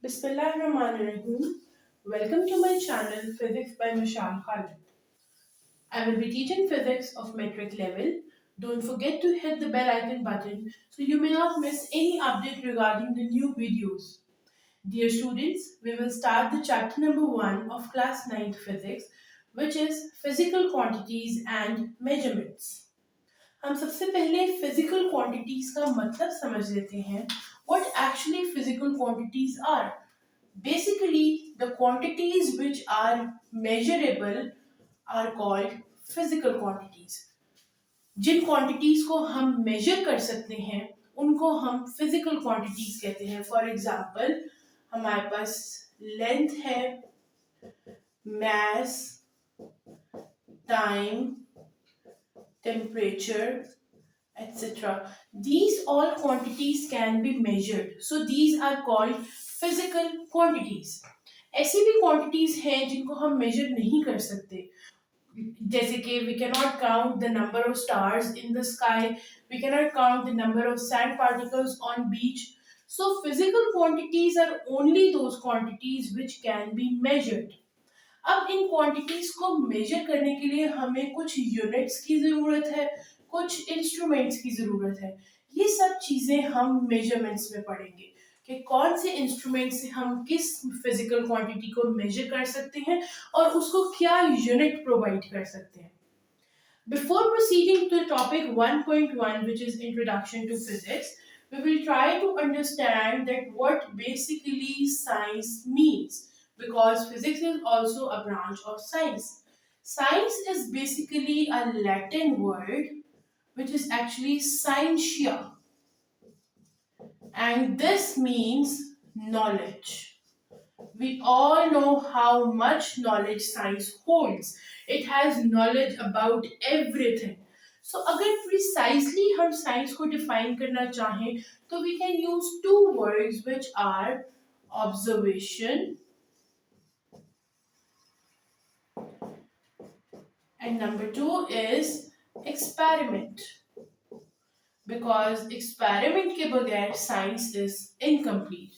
Bismillahirrahmanirrahim. Welcome to my channel Physics by Mishal Khalid. I will be teaching physics of metric level. Don't forget to hit the bell icon button so you may not miss any update regarding the new videos. Dear students, we will start the chapter number 1 of class 9th physics, which is physical quantities and measurements. हम सबसे पहले physical quantities का मतलब समझ लेते हैं. What actually physical quantities are? Basically, the quantities which are measurable are called physical quantities. Jin quantities को हम measure कर सकते हैं उनको हम physical quantities कहते हैं. For example, हमारे पास length है, mass, time, temperature, etc. These all quantities can be measured. So these are called physical quantities. ऐसी भी quantities हैं जिनको हम measure नहीं कर सकते. जैसे कि we cannot count the number of stars in the sky, we cannot count the number of sand particles on beach. So physical quantities are only those quantities which can be measured. अब इन quantities को major करने के लिए हमें कुछ units की जरूरत है, कुछ इंस्ट्रूमेंट्स की जरूरत है. ये सब चीजें हम मेजरमेंट्स में पढ़ेंगे कि कौन से इंस्ट्रूमेंट से हम किस फिजिकल क्वांटिटी को मेजर कर सकते हैं और उसको क्या यूनिट प्रोवाइड कर सकते हैं. Before proceeding to topic 1.1, which is Introduction to Physics, we will try to understand that what basically science means, because physics is also a branch of science. Science is basically a Latin word which is actually scientia, and this means knowledge. We all know how much knowledge science holds. It has knowledge about everything. So अगर precisely हम science को define करना चाहें तो we can use two words which are observation and number two is experiment. Because experiment के बगैर science is incomplete.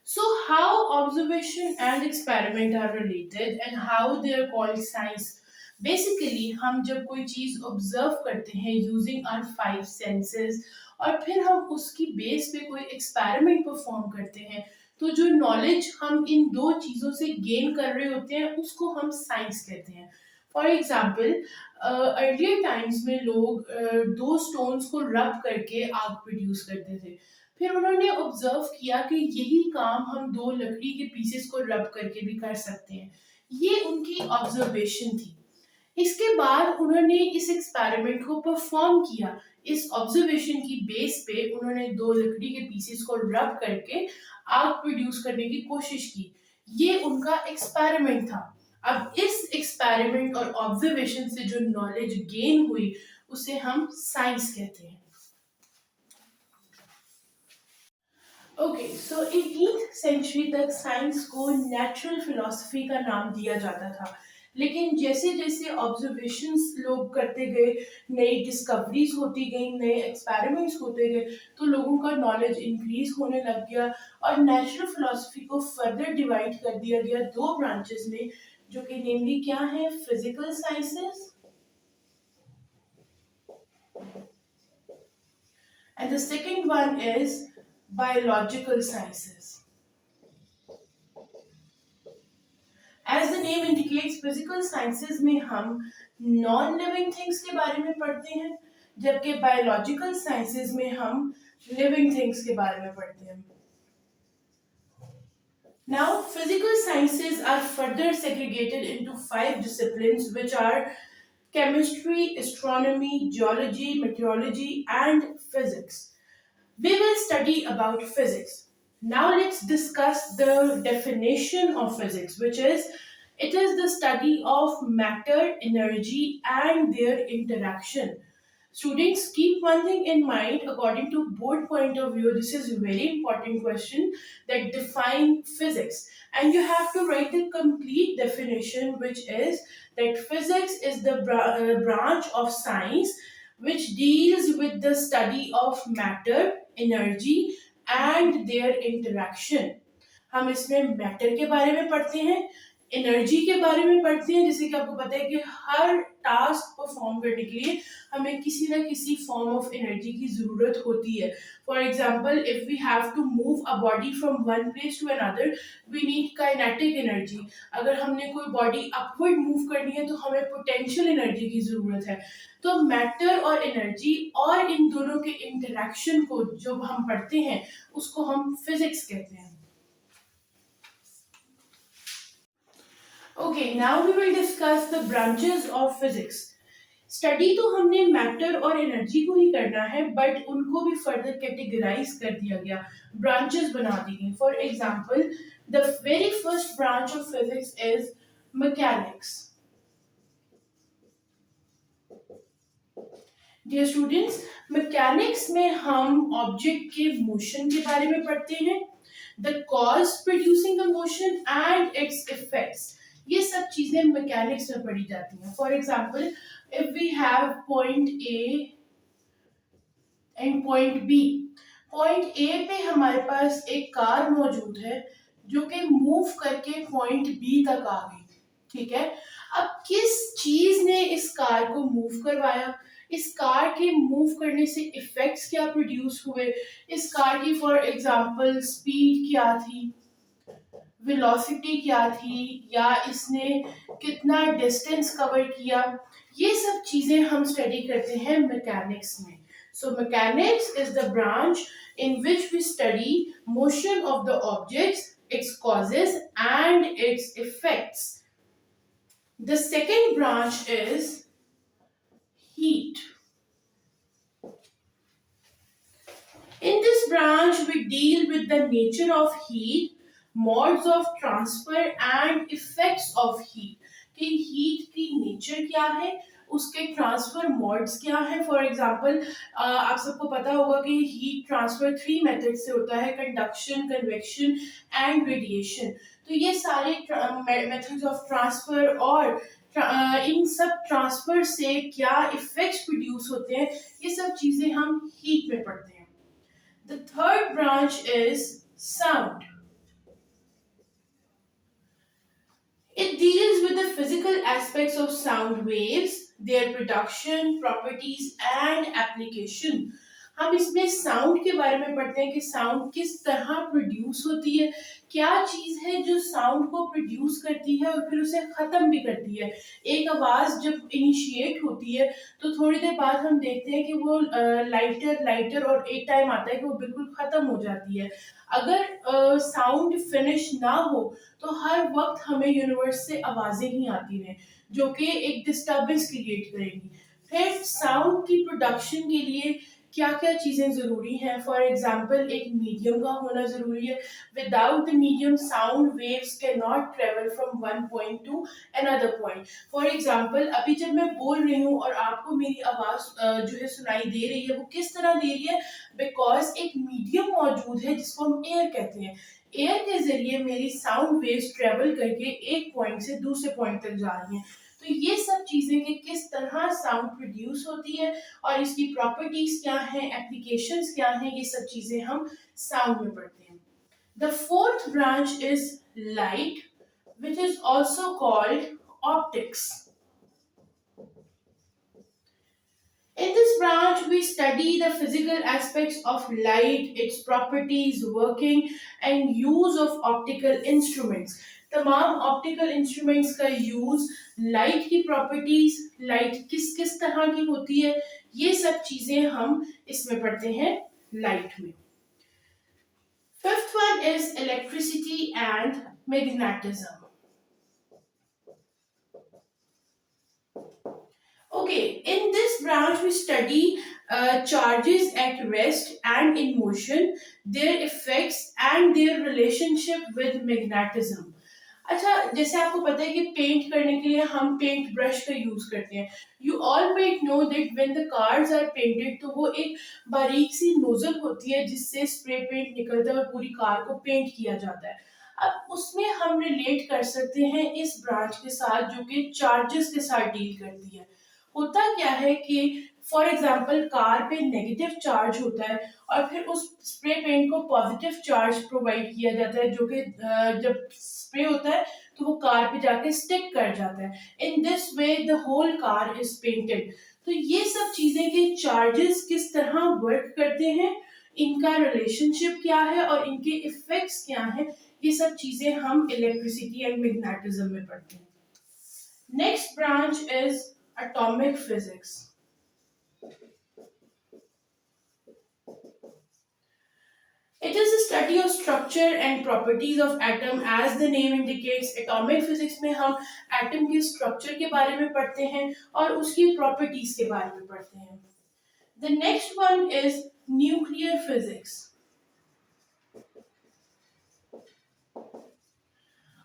So how observation and experiment are related and how they are called science? Basically हम जब कोई चीज observe करते हैं using our five senses और फिर हम उसकी बेस पे कोई experiment perform करते हैं तो जो knowledge हम इन दो चीजों से gain कर रहे होते हैं उसको हम science कहते हैं. For example, earlier times में लोग दो stones को rub करके आग produce करते थे. फिर उन्होंने ऑब्जर्व किया कि यही काम हम दो लकड़ी के पीसेस को रब करके भी कर सकते हैं. ये उनकी ऑब्जर्वेशन थी. इसके बाद उन्होंने इस एक्सपेरिमेंट को परफॉर्म किया. इस ऑब्जर्वेशन की बेस पे उन्होंने दो लकड़ी के पीसेस को रब करके आग प्रोड्यूस करने की कोशिश की. ये उनका एक्सपेरिमेंट था. अब इस एक्सपेरिमेंट और ऑब्जर्वेशन से जो नॉलेज गेन हुई उसे हम साइंस कहते हैं. ओके, सो 18th सेंचुरी तक साइंस को नेचुरल फिलॉसफी का नाम दिया जाता था. लेकिन जैसे जैसे ऑब्जर्वेशंस लोग करते गए, नई डिस्कवरीज होती गई, नए एक्सपेरिमेंट्स होते गए, तो लोगों का नॉलेज इंक्रीज होने लग गया और नेचुरल फिलॉसफी को फर्दर डिवाइड कर दिया गया दो ब्रांचेस में, जो कि नेमली क्या है, physical sciences and the second one is biological sciences. As the name indicates, physical sciences में हम non-living things के बारे में पढ़ते हैं, जबकि biological sciences में हम living things के बारे में पढ़ते हैं. Now, physical sciences are further segregated into 5 disciplines, which are chemistry, astronomy, geology, meteorology, and physics. We will study about physics. Now let's discuss the definition of physics, which is it is the study of matter, energy, and their interaction. Students, keep one thing in mind. According to board point of view, this is a very important question that define physics, and you have to write the complete definition, which is that physics is the branch of science which deals with the study of matter, energy, and their interaction. हम इसमें matter के बारे में पढ़ते हैं, energy के बारे में पढ़ते हैं, जैसे कि आपको पता है कि हर टास्क परफॉर्म करने के लिए हमें किसी ना किसी फॉर्म ऑफ एनर्जी की ज़रूरत होती है। For example, if we have to move a body from one place to another, we need kinetic energy. अगर हमने कोई बॉडी अपवर्ड मूव करनी है तो हमें पोटेंशियल एनर्जी की ज़रूरत है। तो मैटर और एनर्जी और इन दोनों के इंटरेक्शन को जो हम पढ़ते हैं उसको हम फिजिक्स कहते हैं। Okay, now we will discuss the branches of physics. Study तो हमने मैटर और एनर्जी को ही करना है, बट उनको भी फर्दर कैटेगराइज कर दिया गया, ब्रांचेस बना दी गई। For example, the very first branch of physics is mechanics. Dear students, mechanics में हम ऑब्जेक्ट के मोशन के बारे में पढ़ते हैं, the cause producing the motion and it's effects. ये सब चीजें मैकेनिक्स में पढ़ी जाती हैं। For example, if we have point A and point B, point A पे हमारे पास एक कार मौजूद है जो कि मूव करके पॉइंट B तक आ गई, ठीक है। अब किस चीज ने इस कार को मूव करवाया, इस कार के मूव करने से इफेक्ट्स क्या प्रोड्यूस हुए, इस कार की फॉर एग्जांपल स्पीड क्या थी, वेलोसिटी क्या थी, या इसने कितना डिस्टेंस कवर किया, ये सब चीजें हम स्टडी करते हैं मैकेनिक्स में। So mechanics is the branch in which we study motion of the objects, its causes and its effects. The second branch is heat. In this branch, we deal with the nature of heat, modes of transfer and effects of heat. कि heat की nature क्या है, उसके transfer modes क्या है। For example, आप सबको पता होगा कि हीट ट्रांसफर 3 मेथड से होता है, कंडक्शन, कन्वेक्शन एंड रेडिएशन। तो ये सारे मेथड्स ऑफ ट्रांसफर और इन सब ट्रांसफर से क्या इफेक्ट्स प्रोड्यूस होते हैं, ये सब चीजें हम हीट में पढ़ते हैं। The third branch is sound. It deals with the physical aspects of sound waves, their production, properties and application. हम इसमें साउंड के बारे में पढ़ते हैं कि साउंड किस तरह प्रोड्यूस होती है, क्या चीज है जो साउंड को प्रोड्यूस करती है और फिर उसे खत्म भी करती है। एक आवाज जब इनिशिएट होती है तो थोड़ी देर बाद हम देखते हैं कि वो लाइटर लाइटर और एक टाइम आता है कि वो बिल्कुल खत्म हो जाती है। अगर साउंड फिनिश ना हो तो हर वक्त हमें यूनिवर्स से आवाजें ही आती रहें जो कि एक डिस्टर्बेंस क्रिएट करेंगी। फिर साउंड की प्रोडक्शन के लिए क्या क्या चीजें जरूरी हैं। फॉर एग्जाम्पल, एक मीडियम का होना जरूरी है। Without the medium sound waves can not travel from one point two another point. For example, अभी जब मैं बोल रही हूँ और आपको मेरी आवाज जो है सुनाई दे रही है, वो किस तरह दे रही है, बिकॉज एक मीडियम मौजूद है जिसको हम एयर कहते हैं। एयर के जरिए मेरी साउंड वेव्स ट्रेवल करके एक पॉइंट से दूसरे पॉइंट तक जा रही हैं। तो ये सब चीजें कि किस तरह साउंड प्रोड्यूस होती है और इसकी प्रॉपर्टीज क्या हैं, एप्लीकेशंस क्या हैं, ये सब चीजें हम साउंड में पढ़ते हैं। The fourth branch is light, which is also called optics. In this branch, we study the physical aspects of light, its properties, working and use of optical instruments. तमाम ऑप्टिकल इंस्ट्रूमेंट्स का use, light की properties, light किस किस तरह की होती है, ये सब चीजें हम इसमें पढ़ते हैं लाइट में। Fifth one is electricity and magnetism. Okay, in this branch we study charges at rest and in motion, their effects and their relationship with magnetism. अच्छा, जैसे आपको पता है कि पेंट करने के लिए हम पेंट ब्रश का यूज करते हैं। You all might know that when the cars are painted, तो वो एक बारीक सी नोजल होती है जिससे स्प्रे पेंट निकलता है और पूरी कार को पेंट किया जाता है। अब उसमें हम रिलेट कर सकते हैं इस ब्रांच के साथ जो कि चार्जेस के साथ डील करती है। होता क्या है कि फॉर एग्जाम्पल कार पे नेगेटिव चार्ज होता है और फिर उस स्प्रे पेंट को पॉजिटिव चार्ज प्रोवाइड किया जाता है, जो कि जब स्प्रे होता है तो वो कार पे जाके स्टिक कर जाता है। In this way the whole car is painted. तो ये सब चीजें कि चार्जेस किस तरह वर्क करते हैं, इनका रिलेशनशिप क्या है और इनके इफेक्ट्स क्या हैं, ये सब चीजें हम इलेक्ट्रिसिटी एंड मैग्नेटिज्म में पढ़ते हैं। Next branch is atomic physics. It is the study of structure and properties of atom as the name indicates. Atomic physics में हम atom के structure के बारे में पढ़ते हैं और उसकी properties के बारे में पढ़ते हैं। The next one is nuclear physics.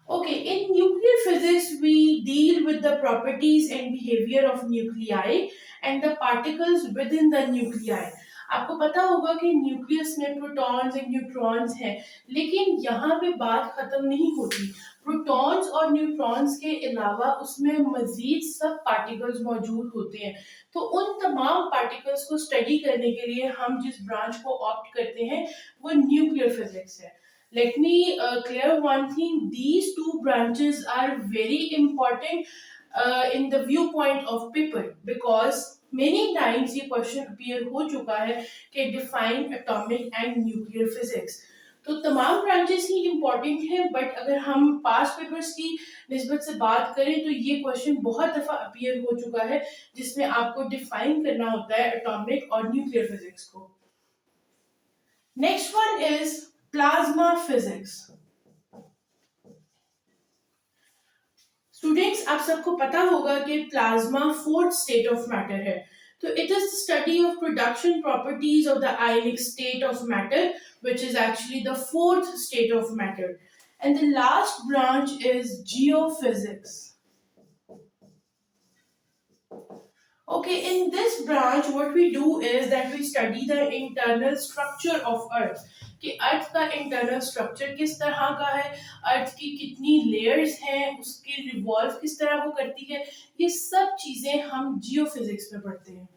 Okay, in nuclear physics we deal with the properties and behavior of nuclei and the particles within the nuclei. आपको पता होगा कि न्यूक्लियस में प्रोटॉन्स और न्यूट्रॉन्स हैं, लेकिन यहाँ पे बात खत्म नहीं होती। प्रोटॉन्स और न्यूट्रॉन्स के अलावा उसमें मजीद सब पार्टिकल्स मौजूद होते हैं। तो उन तमाम पार्टिकल्स को स्टडी करने के लिए हम जिस ब्रांच को ऑप्ट करते हैं वो न्यूक्लियर फिजिक्स है। Let me clear one thing. These two branches are very important in the viewpoint of people because many times ये question appear हो चुका है कि define atomic and nuclear physics। तो तमाम ब्रांचेस ही इम्पॉर्टेंट हैं, बट अगर हम पास्ट पेपर्स की निस्बत से बात करें तो ये क्वेश्चन बहुत दफा अपीयर हो चुका है जिसमें आपको डिफाइन करना होता है एटॉमिक और न्यूक्लियर फिजिक्स को। Next one is plasma physics. Students, आप सबको पता होगा कि plasma fourth state of matter है। तो it is the study of production properties of the ionic state of matter which is actually the fourth state of matter. And the last branch is geophysics. Okay, in this branch what we do is that we study the internal structure of earth कि अर्थ का internal structure किस तरह का है, अर्थ की कितनी layers हैं, उसकी रिवॉल्व किस तरह वो करती है, ये सब चीजें हम जियोफिजिक्स में पढ़ते हैं।